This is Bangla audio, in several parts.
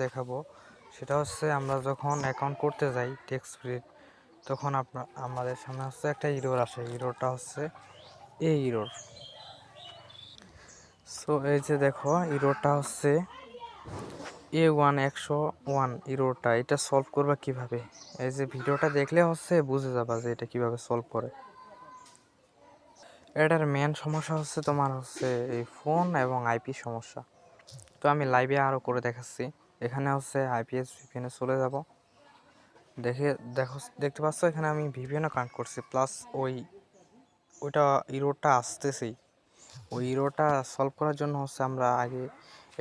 দেখাবো সেটা হচ্ছে আমরা যখন অ্যাকাউন্ট করতে যাই TextFree তখন আমাদের সামনে হচ্ছে একটা এরর আসে। এররটা হচ্ছে এই এরর। সো এই যে দেখো এররটা হচ্ছে A101 এররটা। এটা সলভ করবা কিভাবে? এই যে ভিডিওটা দেখলে হচ্ছে বুঝে যাবা যে এটা কিভাবে সলভ করে। এটার মেন সমস্যা হচ্ছে তোমার হচ্ছে এই ফোন এবং আইপি সমস্যা। তো আমি লাইভে আরও করে দেখাচ্ছি। এখানে হচ্ছে আইপিএস ভিপিএনে চলে যাব। দেখতে পাচ্ছ এখানে আমি ভিপিএনও কানেক্ট করছি, প্লাস ওইটা ইরোরটা আসতেছেই। ওই ইরোরটা সলভ করার জন্য হচ্ছে আমরা আগে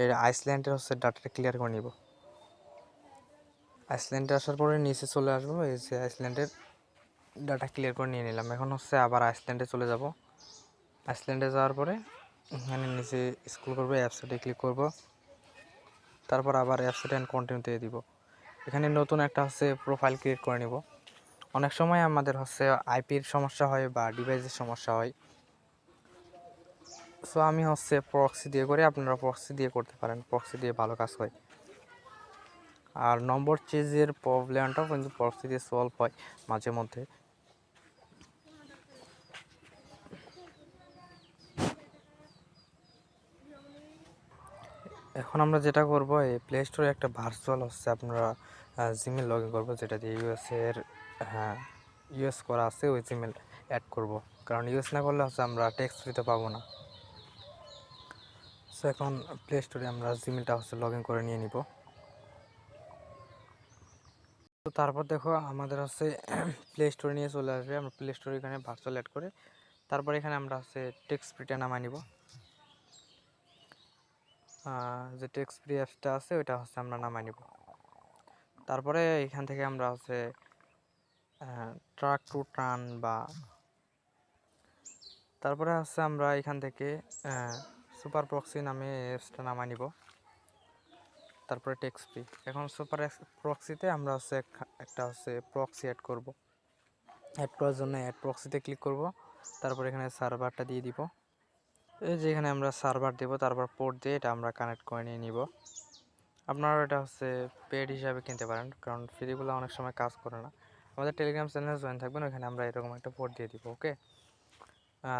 এর আইসল্যান্ডের হচ্ছে ডাটাটা ক্লিয়ার করে নিব। আইসল্যান্ডে আসার পরে নিচে চলে আসবো। এই যে আইসল্যান্ডের ডাটা ক্লিয়ার করে নিয়ে নিলাম। এখন হচ্ছে আবার আইসল্যান্ডে চলে যাব। আইসল্যান্ডে যাওয়ার পরে এখানে নিচে স্ক্রল করবো, অ্যাপসেটে ক্লিক করব, তারপর আবার অ্যাপসেট অ্যান্ড কন্টিনিউতে দিব। এখানে নতুন একটা হচ্ছে প্রোফাইল ক্রিয়েট করে নিব। অনেক সময় আমাদের হচ্ছে আইপির সমস্যা হয় বা ডিভাইসের সমস্যা হয়। সো আমি হচ্ছে প্রক্সি দিয়ে করি, আপনারা প্রক্সি দিয়ে করতে পারেন, প্রক্সি দিয়ে ভালো কাজ হয়। আর নম্বর চেঞ্জের প্রবলেমটাও কিন্তু প্রক্সি দিয়ে সলভ হয় মাঝে মধ্যে। এখন আমরা যেটা করব, এই প্লে স্টোরে একটা ভার্চুয়াল হচ্ছে আপনারা জিমেল লগ ইন করবো, যেটা দিয়ে ইউএসের ইউএস করা আছে ওই জিমেল অ্যাড করব, কারণ ইউএস না করলে হচ্ছে আমরা TextFree-তে পাবো না। সো এখন প্লে স্টোরে আমরা জিমেলটা হচ্ছে লগ ইন করে নিয়ে নিব। তো তারপর দেখো আমাদের হচ্ছে প্লে স্টোরে নিয়ে চলে আসবে। আমরা প্লে স্টোরে এখানে ভার্চুয়াল অ্যাড করে তারপর এখানে আমরা হচ্ছে TextFree-টা নামাই নিব। যে TextFree অ্যাপসটা আছে ওইটা হচ্ছে আমরা নামাই নিব। তারপরে এখান থেকে আমরা হচ্ছে ট্রাক টু টার্ন বা তারপরে হচ্ছে আমরা এখান থেকে সুপার প্রক্সি নামে অ্যাপসটা নামাই নিব। তারপরে TextFree। এখন সুপার প্রক্সিতে আমরা হচ্ছে একটা হচ্ছে প্রক্সি অ্যাড করব। অ্যাড করার জন্য অ্যাড প্রক্সিতে ক্লিক করব, তারপর এখানে সার্ভারটা দিয়ে দিব। এই যে এখানে আমরা সার্ভার দেব, তারপর পোর্ট দিয়ে এটা আমরা কানেক্ট করে নিয়ে নিব। আপনারা এটা হচ্ছে পেড হিসাবে কিনতে পারেন, কারণ ফ্রিগুলো অনেক সময় কাজ করে না। আমাদের টেলিগ্রাম চ্যানেলে জয়েন থাকবেন, ওখানে আমরা এরকম একটা পোর্ট দিয়ে দিব। ওকে,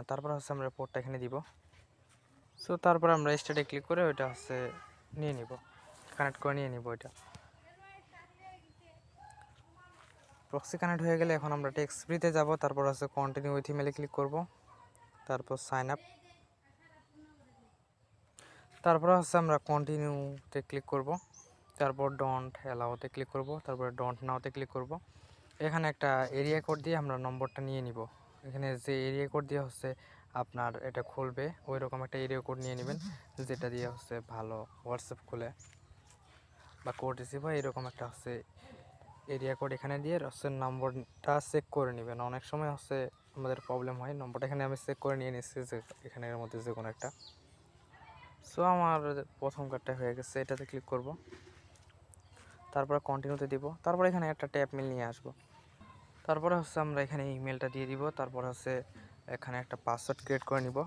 তারপর হচ্ছে আমরা পোর্টটা এখানে দিব। সো তারপর আমরা স্টার্টে ক্লিক করে ওইটা হচ্ছে নিয়ে নিব, কানেক্ট করে নিয়ে নিব। ওইটা প্রক্সি কানেক্ট হয়ে গেলে এখন আমরা TextFree-তে যাব, তারপর হচ্ছে কন্টিনিউ উইথ ইমেলে ক্লিক করব, তারপর সাইন আপ, তারপর হচ্ছে আমরা কন্টিনিউতে ক্লিক করব, তারপর ডোন্ট অ্যালাউতে ক্লিক করব, তারপরে ডোন্ট নাওতে ক্লিক করব। এখানে একটা এরিয়া কোড দিয়ে আমরা নম্বরটা নিয়ে নিব। এখানে যে এরিয়া কোড দিয়ে হচ্ছে আপনার এটা খুলবে ওই রকম একটা এরিয়া কোড নিয়ে নেবেন, যেটা দিয়ে হচ্ছে ভালো হোয়াটসঅ্যাপ খুলে বা কোড রিসিভ হয়। এরকম একটা হচ্ছে এরিয়া কোড এখানে দিয়ে হচ্ছে নম্বরটা চেক করে নেবেন। অনেক সময় হচ্ছে আমাদের প্রবলেম হয়। নম্বরটা এখানে আমি চেক করে নিয়ে নিচ্ছি যে এখানের মধ্যে যে কোনো একটা। সো আমার প্রথম কার্ডটা হয়ে গেছে, এটাতে ক্লিক করব, তারপরে কন্টিনিউতে দিব, তারপর এখানে একটা ট্যাপ মেল নিয়ে আসবো। তারপরে হচ্ছে আমরা এখানে ইমেলটা দিয়ে দিব, তারপর হচ্ছে এখানে একটা পাসওয়ার্ড ক্রিয়েট করে নিব,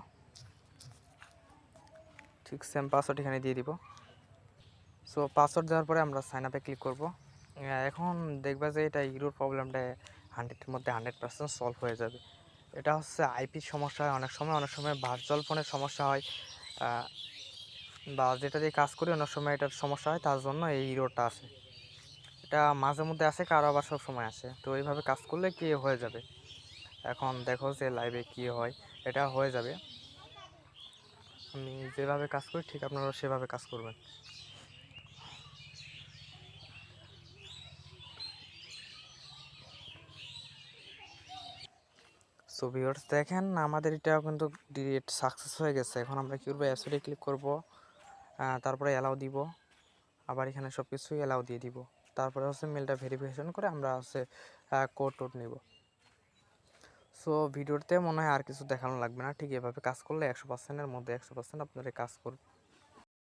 ঠিক সেম পাসওয়ার্ড এখানে দিয়ে দিব। সো পাসওয়ার্ড দেওয়ার পরে আমরা সাইন আপে ক্লিক করব। এখন দেখবা যে এটা ইউরোর প্রবলেমটা 100-এর মধ্যে 100% সলভ হয়ে যাবে। এটা হচ্ছে আইপির সমস্যা হয় অনেক সময় ভার্চুয়াল ফোনের সমস্যা হয়, বা যেটা দিয়ে কাজ করি অনেক সময় এটার সমস্যা হয়, তার জন্য এই ইরোরটা আসে। এটা মাঝে মধ্যে আসে, কারো আবার সব সময় আসে। তো এইভাবে কাজ করলে কি হয়ে যাবে, এখন দেখো যে লাইভে কি হয়, এটা হয়ে যাবে। আমি যেভাবে কাজ করি ঠিক আপনারাও সেভাবে কাজ করবেন। সো ভিউয়ার্স দেখেন আমাদের এটা কিন্তু ডিলিট সাকসেস হয়ে গেছে। এখন আমরা কী করবো, অ্যাপসে ক্লিক করব, তারপরে অ্যালাউ দিব, আবার এখানে সব কিছুই অ্যালাউ দিয়ে দিব। তারপরে হচ্ছে মেলটা ভেরিফিকেশন করে আমরা হচ্ছে কোড টোড নিব। সো ভিডিওতে মনে হয় আর কিছু দেখানো লাগবে না। ঠিক এভাবে কাজ করলে 100%-এর মধ্যে 100% আপনারা কাজ